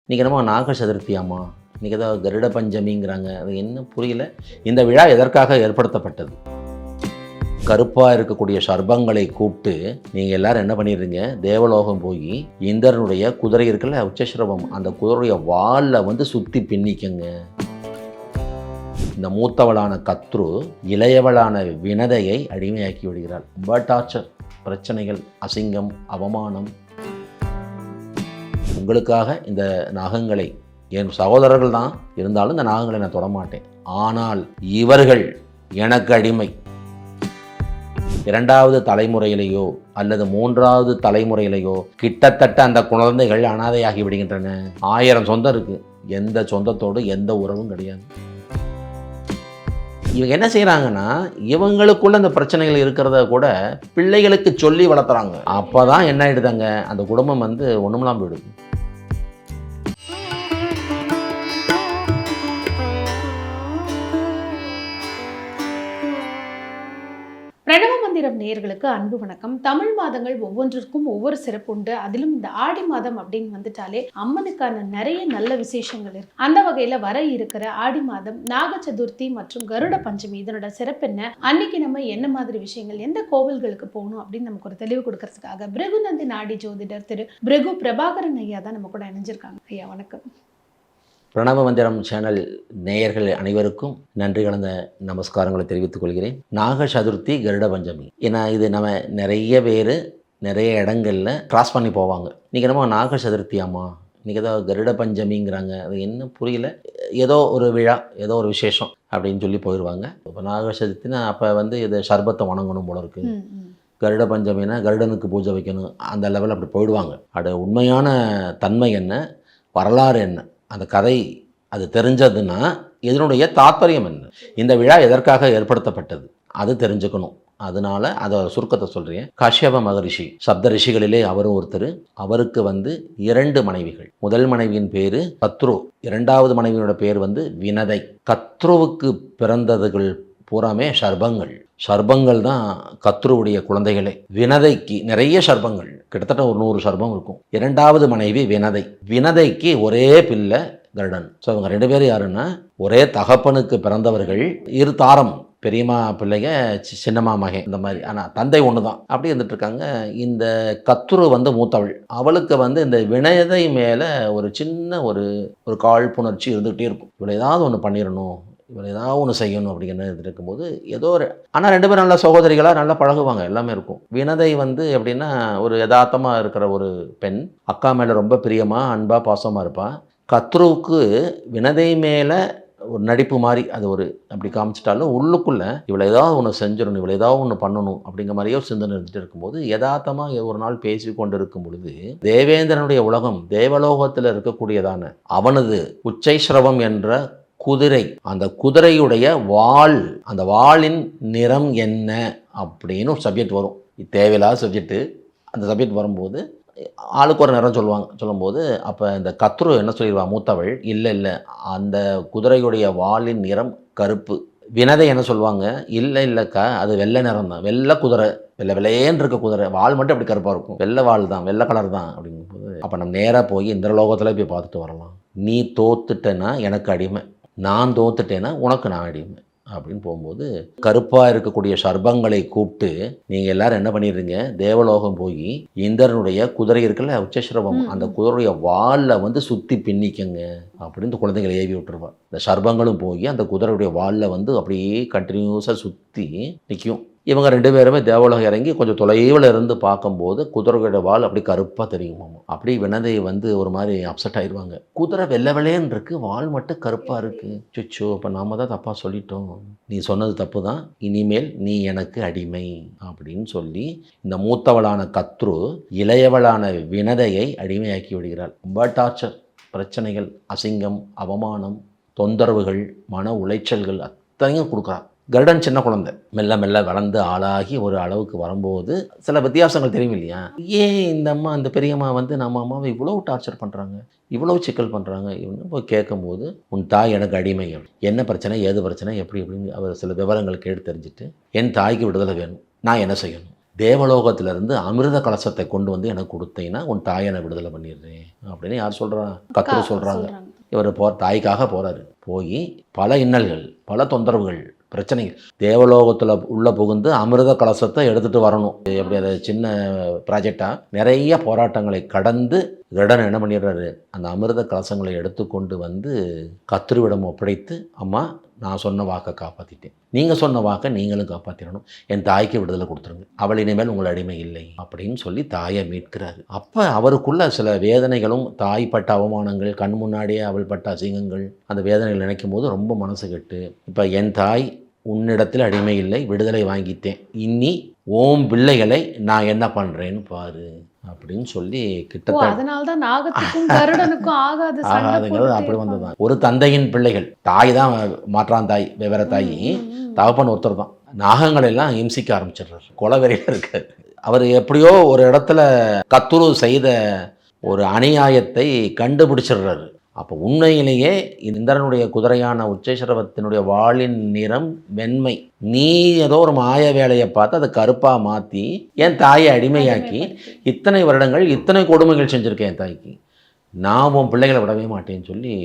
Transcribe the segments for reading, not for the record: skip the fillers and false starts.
இன்றைக்கி நம்ம நாக சதுர்த்தியாம்மா, இன்றைக்கி ஏதோ கருட பஞ்சமிங்கிறாங்க. அது என்ன புரியல. இந்த விழா எதற்காக ஏற்படுத்தப்பட்டது? கருப்பாக இருக்கக்கூடிய சர்பங்களை கூப்பிட்டு நீங்கள் எல்லாரும் என்ன பண்ணிடுறீங்க, தேவலோகம் போய் இந்திரனுடைய குதிரை இருக்குல்ல, உச்சஸ்ரவம், அந்த குதிரைய வாலில் வந்து சுற்றி பின்னிக்கங்க. இந்த மூத்தவளான கத்ரு இளையவளான வினதையை அடிமையாக்கி விடுகிறாள். ரொம்ப டார்ச்சர், பிரச்சனைகள், அசிங்கம், அவமானம். உங்களுக்காக இந்த நாகங்களை, என் சகோதரர்கள் தான் இருந்தாலும் இந்த நாகங்களை நான் தொடமாட்டேன். ஆனால் இவர்கள் எனக்கு அடிமை. இரண்டாவது தலைமுறையிலேயோ அல்லது மூன்றாவது தலைமுறையிலேயோ கிட்டத்தட்ட அந்த குழந்தைகள் அனாதையாகி விடுகின்றன. 1000 சொந்தம் இருக்கு, எந்த சொந்தத்தோடு எந்த உறவும் கிடையாது. இவங்க என்ன செய்கிறாங்கன்னா, இவங்களுக்குள்ள இந்த பிரச்சனைகள் இருக்கிறத கூட பிள்ளைகளுக்கு சொல்லி வளர்த்துறாங்க. அப்போ தான் என்ன ஆகிடுதாங்க, அந்த குடும்பம் வந்து ஒன்றுமெல்லாம் போயிடுது. பிரணவ மந்திரம் நேயர்களுக்கு அன்பு வணக்கம். தமிழ் மாதங்கள் ஒவ்வொன்றிற்கும் ஒவ்வொரு சிறப்பு உண்டு. அதிலும் இந்த ஆடி மாதம் அப்படின்னு வந்துட்டாலே அம்மனுக்கான நிறைய நல்ல விசேஷங்கள் இருக்கு. அந்த வகையில வர இருக்கிற ஆடி மாதம் நாக சதுர்த்தி மற்றும் கருட பஞ்சமி, இதனோட சிறப்பு என்ன, அன்னைக்கு நம்ம என்ன மாதிரி விஷயங்கள், எந்த கோவில்களுக்கு போகணும் அப்படின்னு நமக்கு ஒரு தெளிவு கொடுக்கறதுக்காக பிருகுநந்தி நாடி ஜோதிடர் திரு பிருகு பிரபாகரன் ஐயா தான் நம்ம கூட இணைஞ்சிருக்காங்க. ஐயா வணக்கம். பிரணவ மந்திரம் சேனல் நேயர்கள் அனைவருக்கும் நன்றி கலந்த நமஸ்காரங்களை தெரிவித்துக் கொள்கிறேன். நாக சதுர்த்தி, கருட பஞ்சமி, ஏன்னா இது நம்ம நிறைய பேர் நிறைய இடங்களில் கிராஸ் பண்ணி போவாங்க. இன்றைக்கி நம்ம நாக சதுர்த்தியாம்மா, இன்றைக்கி ஏதோ கருட பஞ்சமிங்கிறாங்க. அது என்ன புரியல. ஏதோ ஒரு விழா, ஏதோ ஒரு விசேஷம் அப்படின்னு சொல்லி போயிடுவாங்க. இப்போ நாக சதுர்த்தினா அப்போ வந்து இது சர்பத்தை வணங்கணும் போல இருக்குது. கருட பஞ்சமினா கருடனுக்கு பூஜை வைக்கணும், அந்த லெவலில் அப்படி போயிடுவாங்க. அது உண்மையான தன்மை என்ன, வரலாறு என்ன, அந்த கதை அது தெரிஞ்சதுன்னா இதனுடைய தாற்பயம் என்ன, இந்த விழா எதற்காக ஏற்படுத்தப்பட்டது, அது தெரிஞ்சுக்கணும். அதனால அதை சுருக்கத்தை சொல்கிறேன். காஷ்யப மகரிஷி, சப்த ரிஷிகளிலே அவரும் ஒருத்தர். அவருக்கு வந்து 2 மனைவிகள். முதல் மனைவியின் பேர் கத்ரு, இரண்டாவது மனைவியோட பேர் வந்து வினதை. கத்ருவுக்கு பிறந்ததுகள் பூராமே சர்பங்கள். சர்பங்கள் தான் கத்ருவுடைய குழந்தைகளே. வினதைக்கு நிறைய சர்பங்கள், கிட்டத்தட்ட ஒரு 100 சர்பம் இருக்கும். இரண்டாவது மனைவி வினதை. வினதைக்கு ஒரே பிள்ளை கருடன். ஸோ அவங்க 2 பேரும் யாருன்னா, ஒரே தகப்பனுக்கு பிறந்தவர்கள், 2 தாரம், பெரியம்மா பிள்ளைங்க, சின்னம்மா மகன், இந்த மாதிரி. ஆனால் தந்தை ஒன்று தான். அப்படி இருந்துட்டு இருக்காங்க. இந்த கத்ரு வந்து மூத்தவள். அவளுக்கு வந்து இந்த வினதை மேலே ஒரு சின்ன ஒரு காழ்ப்புணர்ச்சி இருந்துகிட்டே இருக்கும். இவளை ஏதாவது ஒன்று பண்ணிடணும், இவள் ஏதாவது ஒன்று செய்யணும் அப்படிங்கிறது இருக்கும்போது ஏதோ ஒரு, ஆனால் 2 பேரும் நல்ல சகோதரிகளாக நல்லா பழகுவாங்க, எல்லாமே இருக்கும். வினதை வந்து எப்படின்னா ஒரு யதார்த்தமாக இருக்கிற ஒரு பெண், அக்கா மேலே ரொம்ப பிரியமாக அன்பாக பாசமாக இருப்பாள். கத்ருவுக்கு வினதை மேலே ஒரு நடிப்பு மாதிரி அது ஒரு அப்படி காமிச்சிட்டாலும் உள்ளுக்குள்ளே இவளை ஏதாவது ஒன்று செஞ்சிடணும், இவளை ஏதாவது ஒன்று பண்ணணும் அப்படிங்கிற மாதிரியே ஒரு சிந்தனை இருந்துகிட்டு இருக்கும்போது யதார்த்தமாக ஒரு நாள் பேசி கொண்டு இருக்கும் பொழுது தேவேந்திரனுடைய உலகம், தேவலோகத்தில் இருக்கக்கூடியதான அவனது உச்சைஸ்ரவம் என்ற குதிரை, அந்த குதிரையுடைய வாள், அந்த வாளின் நிறம் என்ன அப்படின்னு ஒரு சப்ஜெக்ட் வரும். தேவையில்லாத சப்ஜெக்ட்டு. அந்த சப்ஜெக்ட் வரும்போது ஆளுக்கு ஒரு நிறம் சொல்லும்போது அப்போ இந்த கத்ரு என்ன சொல்லிடுவா, மூத்தவள், இல்லை அந்த குதிரையுடைய வாளின் நிறம் கருப்பு. வினதை என்ன சொல்லுவாங்க, இல்லைக்கா அது வெள்ளை நிறம் தான், வெள்ளை குதிரை, வெள்ளையேன்னு இருக்க குதிரை, வால் மட்டும் அப்படி கருப்பாக இருக்கும், வெள்ளை வால் தான், வெள்ளை கலர் தான் அப்படிங்கும்போது அப்போ நம்ம நேராக போய் இந்த லோகத்தில் போய் பார்த்துட்டு வரலாம். நீ தோத்துட்டேன்னா எனக்கு அடிமை, நான் தோத்துட்டேன்னா உனக்கு நான் அடிமை அப்படின்னு போகும்போது கருப்பாக இருக்கக்கூடிய சர்பங்களை கூப்பிட்டு நீங்கள் எல்லாரும் என்ன பண்ணிடுறீங்க, தேவலோகம் போய் இந்திரனுடைய குதிரை இருக்குல்ல, உச்சஸ்ரவம், அந்த குதிரைய வாலில் வந்து சுற்றி பின்னிக்கங்க அப்படின்னு இந்த குழந்தைகளை ஏவி விட்டுருவா. இந்த சர்பங்களும் போய் அந்த குதிரையுடைய வாலில் வந்து அப்படியே கண்டினியூஸாக சுற்றி நிற்கும். இவங்க 2 பேருமே தேவலோகம் இறங்கி கொஞ்சம் தொலைவில் இருந்து பார்க்கும்போது குதிரையோட வால் அப்படி கருப்பாக தெரியுமாமா. அப்படி வினதை வந்து ஒரு மாதிரி அப்செட் ஆயிடுவாங்க. குதிரை வெள்ளை வெள்ளையன்னு இருக்கு, வால் மட்டும் கருப்பாக இருக்குது. சுச்சோ, அப்போ நாம தான் தப்பாக சொல்லிட்டோம், நீ சொன்னது தப்பு தான், இனிமேல் நீ எனக்கு அடிமை அப்படின்னு சொல்லி இந்த மூத்தவளான கத்ரு இளையவளான வினதையை அடிமையாக்கி விடுகிறாள். ரொம்ப டார்ச்சர், பிரச்சனைகள், அசிங்கம், அவமானம், தொந்தரவுகள், மன உளைச்சல்கள் அத்தனையும் கொடுக்குறான். கருடன் சின்ன குழந்தை, மெல்ல மெல்ல வளர்ந்து ஆளாகி ஒரு அளவுக்கு வரும்போது சில வித்தியாசங்கள் தெரியும் இல்லையா. ஏன் இந்த அம்மா, இந்த பெரியம்மா வந்து நம்ம அம்மாவை இவ்வளோ டார்ச்சர் பண்ணுறாங்க, இவ்வளோ சிக்கல் பண்ணுறாங்க, இவனு போய் கேட்கும்போது உன் தாய் எனக்கு அடிமை, என்ன பிரச்சனை, ஏது பிரச்சனை, எப்படி எப்படின்னு அவர் சில விவரங்கள் கேட்டு தெரிஞ்சுட்டு, என் தாய்க்கு விடுதலை வேணும், நான் என்ன செய்யணும், தேவலோகத்திலிருந்து அமிர்த கலசத்தை கொண்டு வந்து எனக்கு கொடுத்தீங்கன்னா உன் தாயை நான் விடுதலை பண்ணிடுறேன் அப்படின்னு யார் சொல்கிறா? கர்த்தர் சொல்கிறாங்க. இவர் தாய்க்காக போகிறாரு. போய் பல இன்னல்கள், பல தொந்தரவுகள், பிரச்சனைகள், தேவலோகத்தில் உள்ள புகுந்து அமிர்த கலசத்தை எடுத்துகிட்டு வரணும். எப்படி அது சின்ன ப்ராஜெக்டாக நிறைய போராட்டங்களை கடந்து கருடன் என்ன பண்ணிடுறாரு, அந்த அமிர்த கலசங்களை எடுத்துக்கொண்டு வந்து கர்த்தரிடம் ஒப்படைத்து, அம்மா நான் சொன்ன வாக்கை காப்பாற்றிட்டேன், நீங்கள் சொன்ன வாக்கை நீங்களும் காப்பாற்றிடணும், என் தாய்க்கு விடுதலை கொடுத்துருங்க, அவள் இனிமேல் உங்கள் அடிமை இல்லை அப்படின்னு சொல்லி தாயை மீட்கிறாரு. அப்போ அவருக்குள்ள சில வேதனைகளும், தாய் பட்ட அவமானங்கள், கண் முன்னாடியே அவள் பட்ட அசிங்கங்கள், அந்த வேதனைகள் நினைக்கும் போது ரொம்ப மனசு கெட்டு, இப்போ என் தாய் உன்னிடத்தில் அடிமை இல்லை, விடுதலை வாங்கிட்டேன், இனி ஓம் பிள்ளைகளை நான் என்ன பண்ணுறேன்னு பாரு அப்படின்னு சொல்லி கிட்டத்தட்ட அதனால்தான் நாகத்துக்கும் கருடனுக்கும் ஆகாதுங்கிறது அப்படி வந்ததுதான். ஒரு தந்தையின் பிள்ளைகள், தாய் தான் மாற்றான் தாய், வெவ்வேறு தாய், தகப்பன் ஒருத்தர் தான். நாகங்கள் எல்லாம் இம்சிக்க ஆரம்பிச்சிடுறாரு, கொலவெறியில் இருக்காரு. அவர் எப்படியோ ஒரு இடத்துல கத்துரு செய்த ஒரு அநியாயத்தை கண்டுபிடிச்சிடுறாரு. அப்போ உண்மையிலேயே இந்திரனுடைய குதிரையான உச்சைஸ்ரவத்தினுடைய வாளின் நிறம் வெண்மை, நீ ஏதோ ஒரு மாய வேலையை பார்த்து அதை கருப்பாக மாற்றி என் தாயை அடிமையாக்கி இத்தனை வருடங்கள் இத்தனை கொடுமைகள் செஞ்சுருக்கேன் என் தாய்க்கு, நான் உன் பிள்ளைகளை விடவே மாட்டேன்னு சொல்லி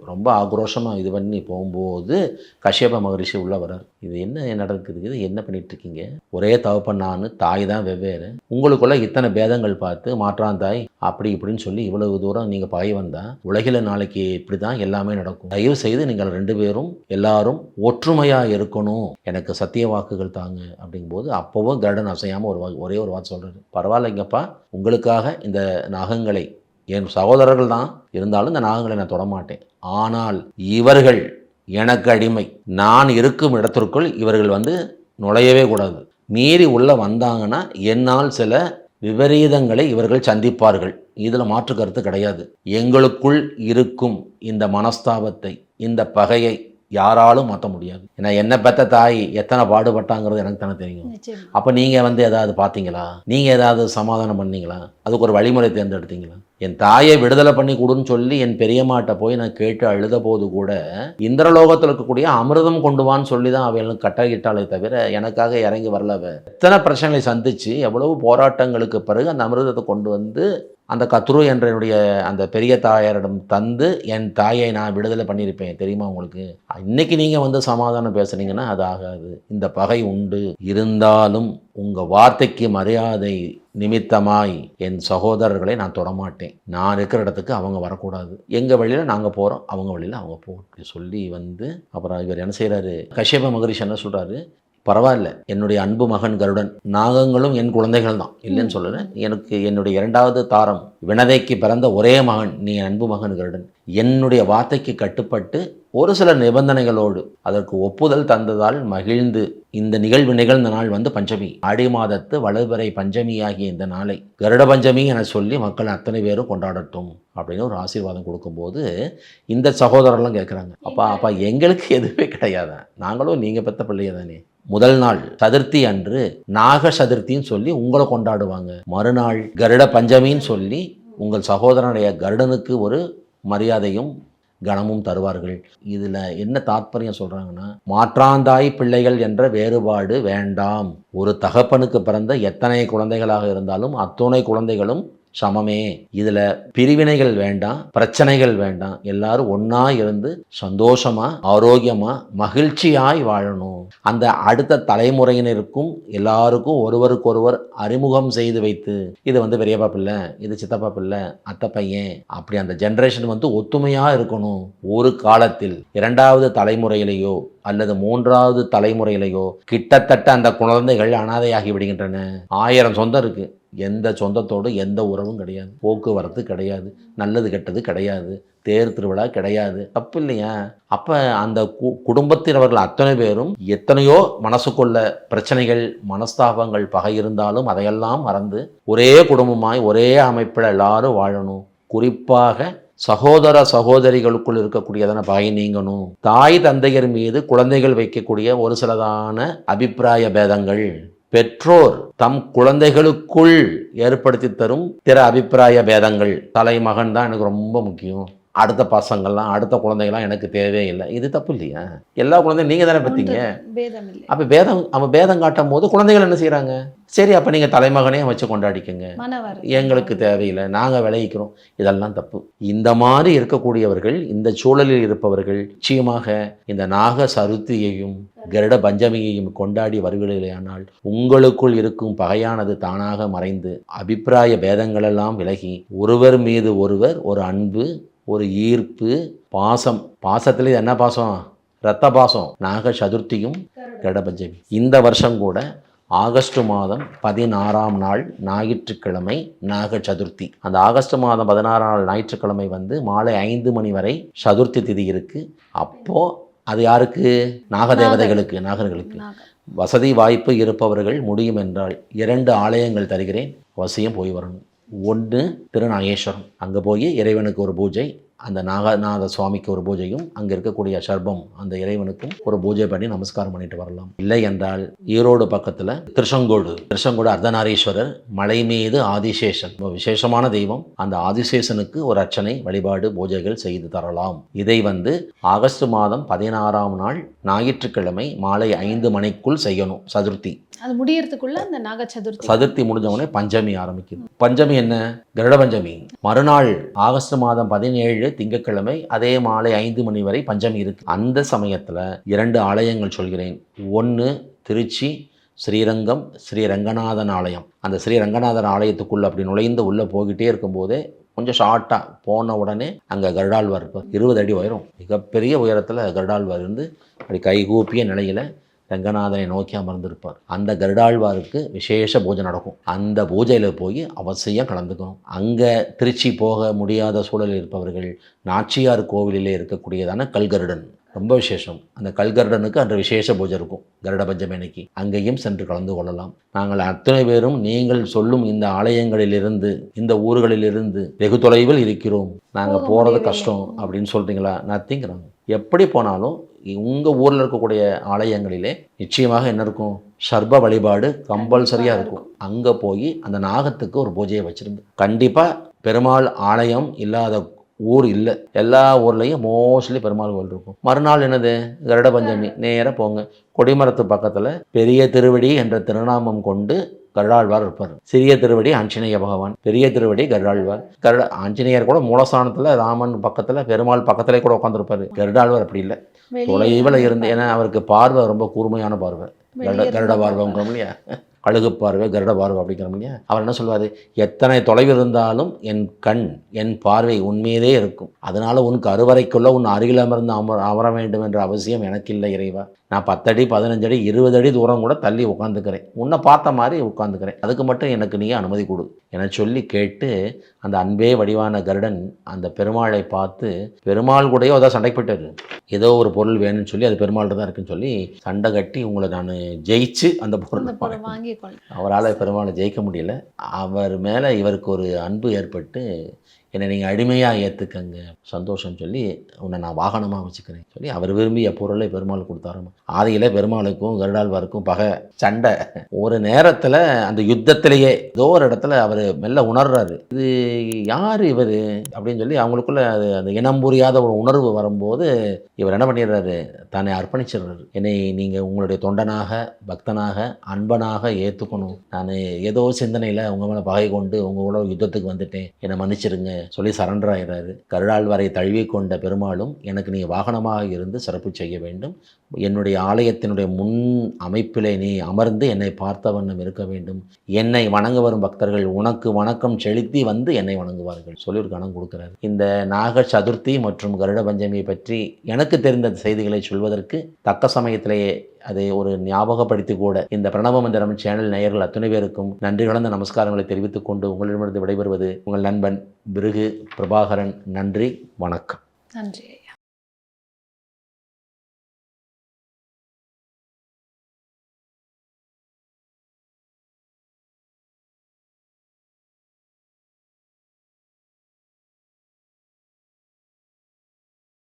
ரொம்ப ஆக்ரோஷமாக இது பண்ணி போகும்போது கஷ்யப மகரிஷி உள்ள வர்றார். இது என்ன நடக்குது, இது என்ன பண்ணிகிட்ருக்கீங்க, ஒரே தகப்பன் நான், தாய் தான் வெவ்வேறு, உங்களுக்குள்ள இத்தனை பேதங்கள் பார்த்து மாற்றான் தாய் அப்படி இப்படின்னு சொல்லி இவ்வளவு தூரம் நீங்கள் பகை வந்தால் உலகில் நாளைக்கு இப்படி தான் எல்லாமே நடக்கும், தயவு செய்து நீங்கள் 2 பேரும் எல்லாரும் ஒற்றுமையாக இருக்கணும், எனக்கு சத்திய வாக்குகள் தாங்க அப்படிங்கும்போது அப்போவும் கருடன் அசையாமல் ஒரே ஒரு வார்த்தை சொல்கிறாரு, பரவாயில்லைங்கப்பா, உங்களுக்காக இந்த நாகங்களை, என் சகோதரர்கள் தான் இருந்தாலும் இந்த நாகங்களை நான் தொடமாட்டேன், ஆனால் இவர்கள் எனக்கு அடிமை, நான் இருக்கும் இடத்திற்குள் இவர்கள் வந்து நுழையவே கூடாது, மீறி உள்ள வந்தாங்கன்னா என்னால் சில விபரீதங்களை இவர்கள் சந்திப்பார்கள், இதில் மாற்று கருத்து கிடையாது. எங்களுக்குள் இருக்கும் இந்த மனஸ்தாபத்தை, இந்த பகையை யாராலும் மாற்ற முடியாது. ஏன்னா என்னை பெற்ற தாய் எத்தனை பாடுபட்டாங்கிறது எனக்கு தானே தெரியும். அப்போ நீங்கள் வந்து ஏதாவது பார்த்தீங்களா, நீங்கள் ஏதாவது சமாதானம் பண்ணீங்களா, அதுக்கு ஒரு வழிமுறை தேர்ந்தெடுத்தீங்களா? என் தாயை விடுதலை பண்ணி கொடுன்னு சொல்லி என் பெரியம்மாட்ட போய் நான் கேட்டு அழுத போது கூட இந்திரலோகத்தில் இருக்கக்கூடிய அமிர்தம் கொண்டு வான்னு சொல்லி தான் அவளுக்கு கட்டளையிட்டாலே தவிர எனக்காக இறங்கி வரலவ. எத்தனை பிரச்சனைகளை சந்தித்து எவ்வளவு போராட்டங்களுக்கு பிறகு அந்த அமிர்தத்தை கொண்டு வந்து அந்த கத்ரு என்ற என்னுடைய அந்த பெரிய தாயாரிடம் தந்து என் தாயை நான் விடுதலை பண்ணியிருப்பேன் தெரியுமா உங்களுக்கு. இன்னைக்கு நீங்கள் வந்து சமாதானம் பேசுனீங்கன்னா அது ஆகாது, இந்த பகை உண்டு. இருந்தாலும் உங்கள் வார்த்தைக்கு மரியாதை நிமித்தமாய் என் சகோதரர்களை நான் தொடமாட்டேன், நான் இருக்கிற இடத்துக்கு அவங்க வரக்கூடாது, எங்கள் வழியில் நாங்கள் போகிறோம், அவங்க வழியில் அவங்க போகணும் சொல்லி வந்து அப்புறம் இவர் என்ன செய்கிறாரு, கஷ்யப மகரிஷி என்ன சொல்கிறாரு, பரவாயில்ல, என்னுடைய அன்பு மகன் கருடன், நாகங்களும் என் குழந்தைகள் தான், இல்லைன்னு சொல்லலை, எனக்கு என்னுடைய 2வது தாரம் வினதைக்கு பிறந்த ஒரே மகன் நீ அன்பு மகன் கருடன், என்னுடைய வார்த்தைக்கு கட்டுப்பட்டு ஒரு சில நிபந்தனைகளோடு அதற்கு ஒப்புதல் தந்ததால் மகிழ்ந்து இந்த நிகழ்வு நிகழ்ந்த நாள் வந்து பஞ்சமி, ஆடி மாதத்து வளர்பிறை பஞ்சமி ஆகிய இந்த நாளை கருட பஞ்சமி என சொல்லி மக்கள் அத்தனை பேரும் கொண்டாடட்டும் அப்படின்னு ஒரு ஆசீர்வாதம் கொடுக்கும்போது இந்த சகோதரர்லாம் கேட்குறாங்க, அப்பா எங்களுக்கு எதுவுமே கிடையாதா, நாங்களும் நீங்கள் பெற்ற பிள்ளைய தானே. முதல் நாள் சதுர்த்தி அன்று நாக சதுர்த்தின்னு சொல்லி உங்களை கொண்டாடுவாங்க, மறுநாள் கருட பஞ்சமின்னு சொல்லி உங்கள் சகோதரனுடைய கருடனுக்கு ஒரு மரியாதையும் கனமும் தருவார்கள். இதில் என்ன தாத்பரியம் சொல்கிறாங்கன்னா, மாற்றாந்தாய் பிள்ளைகள் என்ற வேறுபாடு வேண்டாம், ஒரு தகப்பனுக்கு பிறந்த எத்தனை குழந்தைகளாக இருந்தாலும் அத்துணை குழந்தைகளும் சமமே, இதில் பிரிவினைகள் வேண்டாம், பிரச்சனைகள் வேண்டாம், எல்லாரும் ஒன்றா இருந்து சந்தோஷமாக ஆரோக்கியமாக மகிழ்ச்சியாய் வாழணும். அந்த அடுத்த தலைமுறையினருக்கும் எல்லாருக்கும் ஒருவருக்கொருவர் அறிமுகம் செய்து வைத்து, இது வந்து பெரியப்பா பிள்ளை, இது சித்தப்பா பிள்ளை, அத்தை பையன், அப்படி அந்த ஜென்ரேஷன் வந்து ஒத்துமையாக இருக்கணும். ஒரு காலத்தில் 2வது தலைமுறையிலேயோ அல்லது 3வது தலைமுறையிலேயோ கிட்டத்தட்ட அந்த குழந்தைகள் அனாதையாகி விடுகின்றன. 1000 சொந்தம் இருக்குது, எந்த சொந்தத்தோடு எந்த உறவும் கிடையாது, போக்குவரத்து கிடையாது, நல்லது கெட்டது கிடையாது, தேர் திருவிழா கிடையாது, தப்பு இல்லையா? அப்போ அந்த குடும்பத்தினவர்கள் அத்தனை பேரும் எத்தனையோ மனசுக்குள்ள பிரச்சனைகள், மனஸ்தாபங்கள், பகை இருந்தாலும் அதையெல்லாம் மறந்து ஒரே குடும்பமாய் ஒரே அமைப்பில் எல்லாரும் வாழணும். குறிப்பாக சகோதர சகோதரிகளுக்குள் இருக்கக்கூடியதான பகை நீங்கணும். தாய் தந்தையர் மீது குழந்தைகள் வைக்கக்கூடிய ஒரு சிலதான அபிப்பிராய பேதங்கள், பெற்றோர் தம் குழந்தைகளுக்குள் ஏற்படுத்தி தரும் பிற அபிப்பிராய பேதங்கள், தலைமகன் தான் எனக்கு ரொம்ப முக்கியம், அடுத்த பசங்கள்லாம் அடுத்த குழந்தைகள்லாம் எனக்கு தேவையே இல்லை. இது தப்பு இல்லையா? எல்லா குழந்தையும் நீங்கள் தானே பெற்றீங்க. பேதம் இல்லை. அப்போ அவன் பேதம் காட்டும் போது குழந்தைகள் என்ன செய்கிறாங்க? சரி, அப்போ நீங்கள் தலைமகனே வச்சு கொண்டாடிக்கங்க, எங்களுக்கு தேவையில்லை, நாங்கள் விளைவிக்கிறோம். இதெல்லாம் தப்பு. இந்த மாதிரி இருக்கக்கூடியவர்கள், இந்த சூழலில் இருப்பவர்கள் நிச்சயமாக இந்த நாக சதுர்த்தியையும் கருட பஞ்சமியையும் கொண்டாடி வருவீர்களேயானால் உங்களுக்குள் இருக்கும் பகையானது தானாக மறைந்து அபிப்பிராய பேதங்களெல்லாம் விலகி ஒருவர் மீது ஒருவர் ஒரு அன்பு, ஒரு ஈர்ப்பு, பாசம். பாசத்தில் என்ன பாசம்? இரத்த பாசம். நாக சதுர்த்தியும் கருட பஞ்சமி. இந்த வருஷம் கூட ஆகஸ்ட் மாதம் 16ஆம் நாள் ஞாயிற்றுக்கிழமை நாக சதுர்த்தி. அந்த ஆகஸ்ட் மாதம் 16ஆம் நாள் ஞாயிற்றுக்கிழமை மாலை 5 மணி வரை சதுர்த்தி திதி இருக்கு. அப்போ அது யாருக்கு? நாகதேவதைகளுக்கு, நாகர்களுக்கு. வசதி வாய்ப்பு இருப்பவர்கள் முடியும் என்றால் 2 ஆலயங்கள் தருகிறேன், அவசியம் போய் வரணும். ஒன்று திருநாகேஸ்வரம், அங்கே போய் இறைவனுக்கு ஒரு பூஜை, அந்த நாகநாத சுவாமிக்கு ஒரு பூஜையும், அங்கே இருக்கக்கூடிய சர்பம் அந்த இறைவனுக்கும் ஒரு பூஜை பண்ணி நமஸ்காரம் பண்ணிட்டு வரலாம். இல்லை என்றால் ஈரோடு பக்கத்தில் திருச்செங்கோடு அர்த்தநாரீஸ்வரர், மலை மீது ஆதிசேஷன், விசேஷமான தெய்வம். அந்த ஆதிசேஷனுக்கு ஒரு அர்ச்சனை, வழிபாடு, பூஜைகள் செய்து தரலாம். இதை ஆகஸ்ட் மாதம் 16ஆம் நாள் ஞாயிற்றுக்கிழமை மாலை 5 மணிக்குள் செய்யணும். சதுர்த்தி அது முடியறதுக்குள்ள அந்த நாக சதுர்த்தி முடிஞ்சவொடனே பஞ்சமி ஆரம்பிக்குது. பஞ்சமி என்ன? கருட பஞ்சமி. மறுநாள் ஆகஸ்ட் மாதம் 17 திங்கட்கிழமை அதே மாலை 5 மணி வரை பஞ்சமி இருக்கு. அந்த சமயத்தில் 2 ஆலயங்கள் சொல்கிறேன். ஒன்று திருச்சி ஸ்ரீரங்கம் ஸ்ரீரங்கநாதன் ஆலயம். அந்த ஸ்ரீரங்கநாதன் ஆலயத்துக்குள்ள அப்படி நுழைந்து உள்ளே போய்கிட்டே இருக்கும்போதே கொஞ்சம் ஷார்ட்டாக போன உடனே அங்கே கருடாழ்வார் இருப்பார். 20 அடி உயரம், மிகப்பெரிய உயரத்தில் கருடாழ்வார் இருந்து அப்படி கைகூப்பிய நிலையில் ரங்கநாதனை நோக்கி அமர்ந்திருப்பார். அந்த கருடாழ்வாருக்கு விசேஷ பூஜை நடக்கும். அந்த பூஜையில் போய் அவசியம் கலந்துக்கணும். அங்கே திருச்சி போக முடியாத சூழலில் இருப்பவர்கள் நாச்சியார் கோவிலிலே இருக்கக்கூடியதான கல்கருடன், ரொம்ப விசேஷம். அந்த கல்கருடனுக்கு அன்று விசேஷ பூஜை இருக்கும் கருட பஞ்சமி அன்னைக்கு. அங்கேயும் சென்று கலந்து கொள்ளலாம். நாங்கள் அத்தனை பேரும் நீங்கள் சொல்லும் இந்த ஆலயங்களிலிருந்து, இந்த ஊர்களிலிருந்து வெகு தொலைவில் இருக்கிறோம், நாங்கள் போகிறது கஷ்டம் அப்படின்னு சொல்கிறீங்களா? நத்திங்கிறாங்க. எப்படி போனாலும் உங்கள் ஊரில் இருக்கக்கூடிய ஆலயங்களிலே நிச்சயமாக என்ன இருக்கும்? சர்ப வழிபாடு கம்பல்சரியாக இருக்கும். அங்கே போய் அந்த நாகத்துக்கு ஒரு பூஜையை வச்சுருந்து, கண்டிப்பாக பெருமாள் ஆலயம் இல்லாத ஊர் இல்லை. எல்லா ஊர்லேயும் மோஸ்ட்லி பெருமாள் கோவில் இருக்கும். மறுநாள் என்னது? கருட பஞ்சமி. நேராக போங்க, கொடிமரத்து பக்கத்தில் பெரிய திருவடி என்ற திருநாமம் கொண்டு கருடாழ்வார் இருப்பார். சிறிய திருவடி ஆஞ்சநேய பகவான், பெரிய திருவடி கருடாழ்வார். ஆஞ்சநேயர் கூட மூலஸ்தானத்தில், ராமன் பக்கத்தில், பெருமாள் பக்கத்திலே கூட உட்காந்துருப்பார். கருடாழ்வார் அப்படி இல்லை, தொலைவில் இருந்து. ஏன்னா அவருக்கு பார்வை ரொம்ப கூர்மையான பார்வை, கருட பார்வைங்கிறோம் இல்லையா, கழுகு பார்வை, கருட பார்வை அப்படிங்கிறோம் இல்லையா. அவர் என்ன சொல்வார்? எத்தனை தொலைவில் இருந்தாலும் என் கண், என் பார்வை உண்மையதே இருக்கும். அதனால உன் கருவறைக்குள்ள உன் அருகில் அமர்ந்து அமர வேண்டும் என்ற அவசியம் எனக்கு இல்லை இறைவா. நான் 10 அடி 15 அடி 20 அடி தூரம் கூட தள்ளி உட்காந்துக்கிறேன், உன்னை பார்த்த மாதிரி உட்காந்துக்கிறேன், அதுக்கு மட்டும் எனக்கு நீ அனுமதி கொடு என சொல்லி கேட்டு அந்த அன்பே வடிவான கருடன் அந்த பெருமாளை பார்த்து, பெருமாள் கூடயோ அதான் சண்டை போட்டார். ஏதோ ஒரு பொருள் வேணும்னு சொல்லி அது பெருமாள் தான் இருக்குன்னு சொல்லி சண்டை கட்டி உங்களை நான் ஜெயிச்சு அந்த பொருள் வாங்கி, அவரால் பெருமாளை ஜெயிக்க முடியல. அவர் மேலே இவருக்கு ஒரு அன்பு ஏற்பட்டு, என்னை நீங்கள் அடிமையாக ஏற்றுக்கங்க, சந்தோஷம் சொல்லி உன்னை நான் வாகனமாக வச்சுக்கிறேன் சொல்லி அவர் விரும்பிய பொருளை பெருமாள் கொடுத்தாரு. ஆதியில் பெருமாளுக்கும் கருடாழ்வாருக்கும் பகை, சண்டை. ஒரு நேரத்தில் அந்த யுத்தத்திலேயே ஏதோ ஒரு இடத்துல அவர் மெல்ல உணர்றாரு, இது யார் இவர் அப்படின்னு சொல்லி. அவங்களுக்குள்ள அது அந்த இனம் புரியாத ஒரு உணர்வு வரும்போது இவர் என்ன பண்ணிடுறாரு? தன்னை அர்ப்பணிச்சிடுறாரு. என்னை நீங்கள் உங்களுடைய தொண்டனாக, பக்தனாக, அன்பனாக ஏற்றுக்கணும். நான் ஏதோ சிந்தனையில் உங்கள் மேலே பகை கொண்டு உங்களோட யுத்தத்துக்கு வந்துட்டேன், என்னை மன்னிச்சிருங்க சொல்லி சரண்டர் ஆகிறாரு. கருடாழ்வாரை தழுவி கொண்ட பெருமாளும், எனக்கு நீ வாகனமாக இருந்து சிறப்பு செய்ய வேண்டும், என்னுடைய ஆலயத்தினுடைய முன் அமைப்பிலே நீ அமர்ந்து என்னை பார்த்த வண்ணம் இருக்க வேண்டும், என்னை வணங்க வரும் பக்தர்கள் உனக்கு வணக்கம் செலுத்தி வந்து என்னை வணங்குவார்கள் சொல்லி ஒரு கணம் கொடுக்குறாரு. இந்த நாக சதுர்த்தி மற்றும் கருட பஞ்சமியை பற்றி எனக்கு தெரிந்த செய்திகளை சொல்வதற்கு தக்க சமயத்திலேயே அதை ஒரு ஞாபகப்படுத்தி கூட இந்த பிரணவ மந்திரம் சேனல் நேயர்கள் அத்தனை பேருக்கும் நன்றி கலந்த நமஸ்காரங்களை தெரிவித்துக் கொண்டு உங்களிடமிருந்து விடைபெறுவது உங்கள் நண்பன் பிருகு பிரபாகரன். நன்றி, வணக்கம். நன்றி.